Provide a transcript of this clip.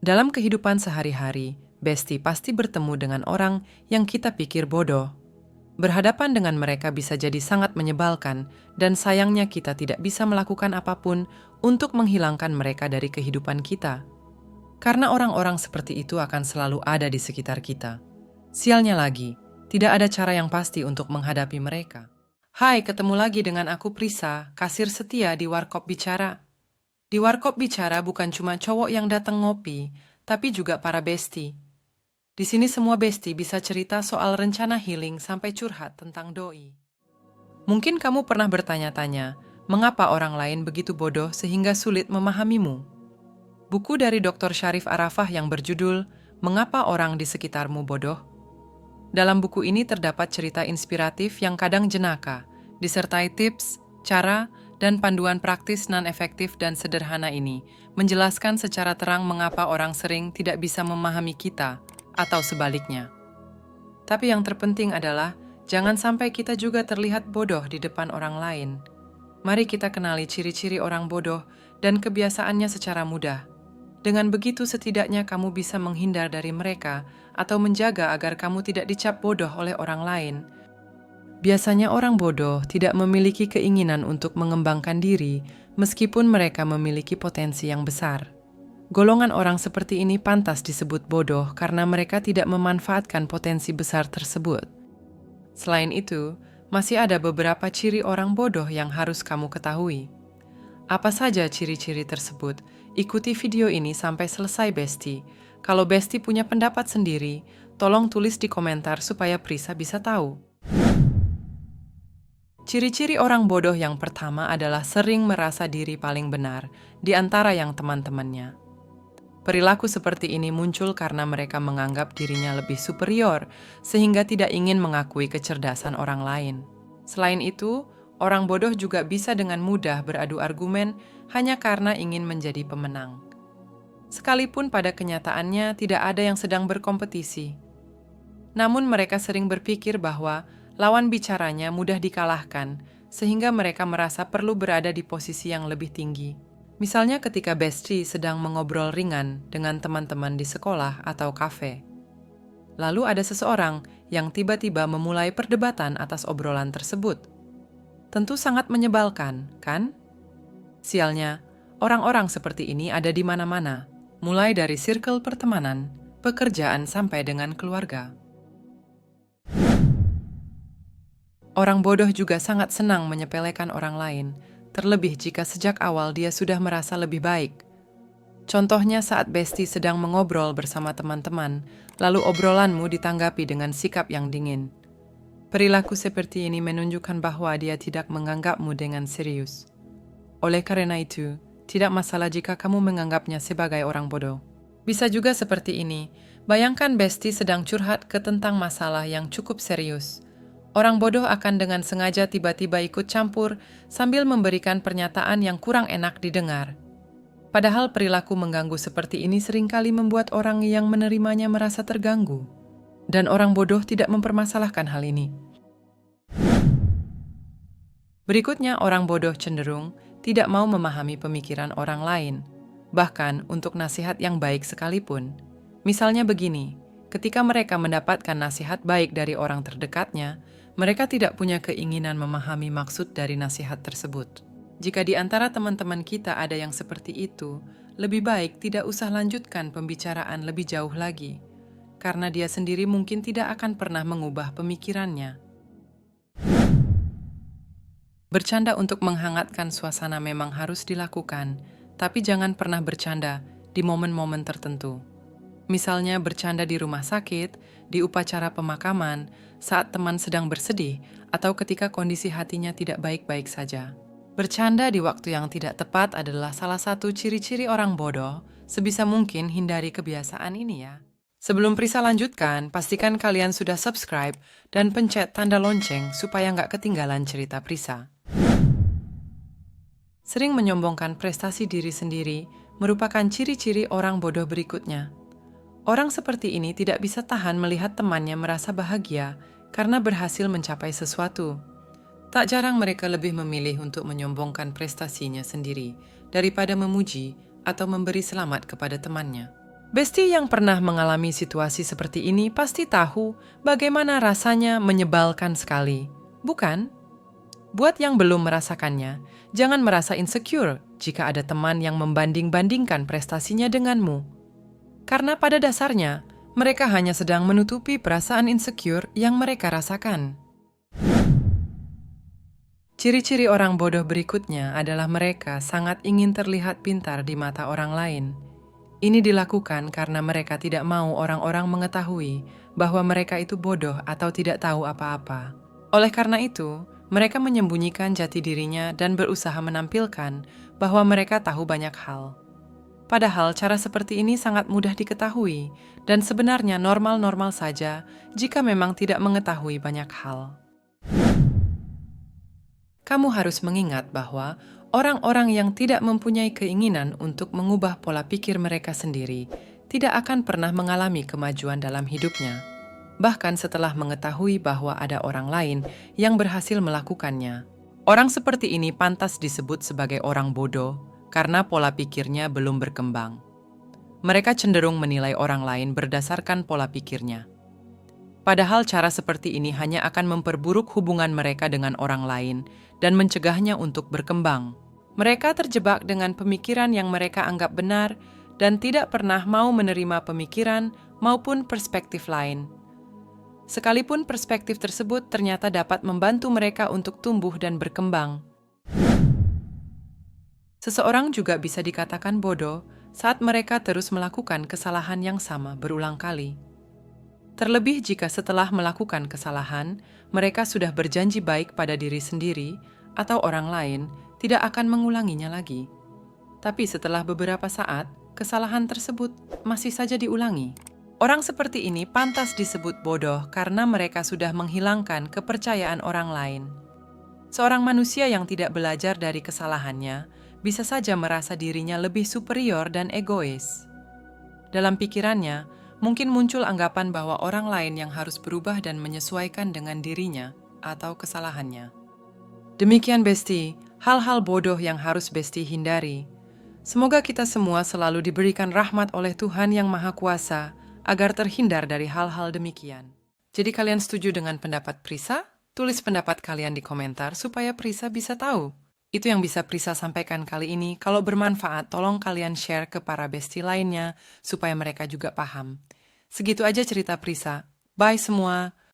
Dalam kehidupan sehari-hari, Besti pasti bertemu dengan orang yang kita pikir bodoh. Berhadapan dengan mereka bisa jadi sangat menyebalkan, dan sayangnya kita tidak bisa melakukan apapun untuk menghilangkan mereka dari kehidupan kita. Karena orang-orang seperti itu akan selalu ada di sekitar kita. Sialnya lagi, tidak ada cara yang pasti untuk menghadapi mereka. Hai, ketemu lagi dengan aku Prisa, kasir setia di Warkop Bicara. Di Warkop Bicara bukan cuma cowok yang datang ngopi, tapi juga para besti. Di sini semua besti bisa cerita soal rencana healing sampai curhat tentang doi. Mungkin kamu pernah bertanya-tanya, mengapa orang lain begitu bodoh sehingga sulit memahamimu? Buku dari Dr. Syarif Arafah yang berjudul Mengapa Orang di Sekitarmu Bodoh? Dalam buku ini terdapat cerita inspiratif yang kadang jenaka, disertai tips, cara, dan panduan praktis non-efektif dan sederhana ini, menjelaskan secara terang mengapa orang sering tidak bisa memahami kita, atau sebaliknya. Tapi yang terpenting adalah, jangan sampai kita juga terlihat bodoh di depan orang lain. Mari kita kenali ciri-ciri orang bodoh dan kebiasaannya secara mudah. Dengan begitu setidaknya kamu bisa menghindar dari mereka atau menjaga agar kamu tidak dicap bodoh oleh orang lain. Biasanya orang bodoh tidak memiliki keinginan untuk mengembangkan diri meskipun mereka memiliki potensi yang besar. Golongan orang seperti ini pantas disebut bodoh karena mereka tidak memanfaatkan potensi besar tersebut. Selain itu, masih ada beberapa ciri orang bodoh yang harus kamu ketahui. Apa saja ciri-ciri tersebut? Ikuti video ini sampai selesai, Besti. Kalau Besti punya pendapat sendiri, tolong tulis di komentar supaya Prisa bisa tahu. Ciri-ciri orang bodoh yang pertama adalah sering merasa diri paling benar di antara yang teman-temannya. Perilaku seperti ini muncul karena mereka menganggap dirinya lebih superior, sehingga tidak ingin mengakui kecerdasan orang lain. Selain itu, orang bodoh juga bisa dengan mudah beradu argumen hanya karena ingin menjadi pemenang. Sekalipun pada kenyataannya tidak ada yang sedang berkompetisi. Namun mereka sering berpikir bahwa lawan bicaranya mudah dikalahkan, sehingga mereka merasa perlu berada di posisi yang lebih tinggi. Misalnya ketika Besti sedang mengobrol ringan dengan teman-teman di sekolah atau kafe. Lalu ada seseorang yang tiba-tiba memulai perdebatan atas obrolan tersebut. Tentu sangat menyebalkan, kan? Sialnya, orang-orang seperti ini ada di mana-mana, mulai dari circle pertemanan, pekerjaan sampai dengan keluarga. Orang bodoh juga sangat senang menyepelekan orang lain, terlebih jika sejak awal dia sudah merasa lebih baik. Contohnya saat Besti sedang mengobrol bersama teman-teman, lalu obrolanmu ditanggapi dengan sikap yang dingin. Perilaku seperti ini menunjukkan bahwa dia tidak menganggapmu dengan serius. Oleh karena itu, tidak masalah jika kamu menganggapnya sebagai orang bodoh. Bisa juga seperti ini, bayangkan Besti sedang curhat tentang masalah yang cukup serius. Orang bodoh akan dengan sengaja tiba-tiba ikut campur sambil memberikan pernyataan yang kurang enak didengar. Padahal perilaku mengganggu seperti ini seringkali membuat orang yang menerimanya merasa terganggu. Dan orang bodoh tidak mempermasalahkan hal ini. Berikutnya, orang bodoh cenderung tidak mau memahami pemikiran orang lain, bahkan untuk nasihat yang baik sekalipun. Misalnya begini, ketika mereka mendapatkan nasihat baik dari orang terdekatnya, mereka tidak punya keinginan memahami maksud dari nasihat tersebut. Jika di antara teman-teman kita ada yang seperti itu, lebih baik tidak usah lanjutkan pembicaraan lebih jauh lagi, karena dia sendiri mungkin tidak akan pernah mengubah pemikirannya. Bercanda untuk menghangatkan suasana memang harus dilakukan, tapi jangan pernah bercanda di momen-momen tertentu. Misalnya bercanda di rumah sakit, di upacara pemakaman, saat teman sedang bersedih, atau ketika kondisi hatinya tidak baik-baik saja. Bercanda di waktu yang tidak tepat adalah salah satu ciri-ciri orang bodoh. Sebisa mungkin hindari kebiasaan ini ya. Sebelum Prisa lanjutkan, pastikan kalian sudah subscribe dan pencet tanda lonceng supaya nggak ketinggalan cerita Prisa. Sering menyombongkan prestasi diri sendiri merupakan ciri-ciri orang bodoh berikutnya. Orang seperti ini tidak bisa tahan melihat temannya merasa bahagia karena berhasil mencapai sesuatu. Tak jarang mereka lebih memilih untuk menyombongkan prestasinya sendiri daripada memuji atau memberi selamat kepada temannya. Besti yang pernah mengalami situasi seperti ini pasti tahu bagaimana rasanya menyebalkan sekali, bukan? Buat yang belum merasakannya, jangan merasa insecure jika ada teman yang membanding-bandingkan prestasinya denganmu. Karena pada dasarnya, mereka hanya sedang menutupi perasaan insecure yang mereka rasakan. Ciri-ciri orang bodoh berikutnya adalah mereka sangat ingin terlihat pintar di mata orang lain. Ini dilakukan karena mereka tidak mau orang-orang mengetahui bahwa mereka itu bodoh atau tidak tahu apa-apa. Oleh karena itu, mereka menyembunyikan jati dirinya dan berusaha menampilkan bahwa mereka tahu banyak hal. Padahal cara seperti ini sangat mudah diketahui dan sebenarnya normal-normal saja jika memang tidak mengetahui banyak hal. Kamu harus mengingat bahwa orang-orang yang tidak mempunyai keinginan untuk mengubah pola pikir mereka sendiri tidak akan pernah mengalami kemajuan dalam hidupnya, bahkan setelah mengetahui bahwa ada orang lain yang berhasil melakukannya. Orang seperti ini pantas disebut sebagai orang bodoh karena pola pikirnya belum berkembang. Mereka cenderung menilai orang lain berdasarkan pola pikirnya. Padahal cara seperti ini hanya akan memperburuk hubungan mereka dengan orang lain dan mencegahnya untuk berkembang. Mereka terjebak dengan pemikiran yang mereka anggap benar dan tidak pernah mau menerima pemikiran maupun perspektif lain. Sekalipun perspektif tersebut ternyata dapat membantu mereka untuk tumbuh dan berkembang. Seseorang juga bisa dikatakan bodoh saat mereka terus melakukan kesalahan yang sama berulang kali. Terlebih jika setelah melakukan kesalahan, mereka sudah berjanji baik pada diri sendiri atau orang lain tidak akan mengulanginya lagi. Tapi setelah beberapa saat, kesalahan tersebut masih saja diulangi. Orang seperti ini pantas disebut bodoh karena mereka sudah menghilangkan kepercayaan orang lain. Seorang manusia yang tidak belajar dari kesalahannya bisa saja merasa dirinya lebih superior dan egois. Dalam pikirannya, mungkin muncul anggapan bahwa orang lain yang harus berubah dan menyesuaikan dengan dirinya atau kesalahannya. Demikian Besti, hal-hal bodoh yang harus Besti hindari. Semoga kita semua selalu diberikan rahmat oleh Tuhan Yang Maha Kuasa agar terhindar dari hal-hal demikian. Jadi kalian setuju dengan pendapat Prisa? Tulis pendapat kalian di komentar supaya Prisa bisa tahu. Itu yang bisa Prisa sampaikan kali ini. Kalau bermanfaat, tolong kalian share ke para bestie lainnya supaya mereka juga paham. Segitu aja cerita Prisa. Bye semua.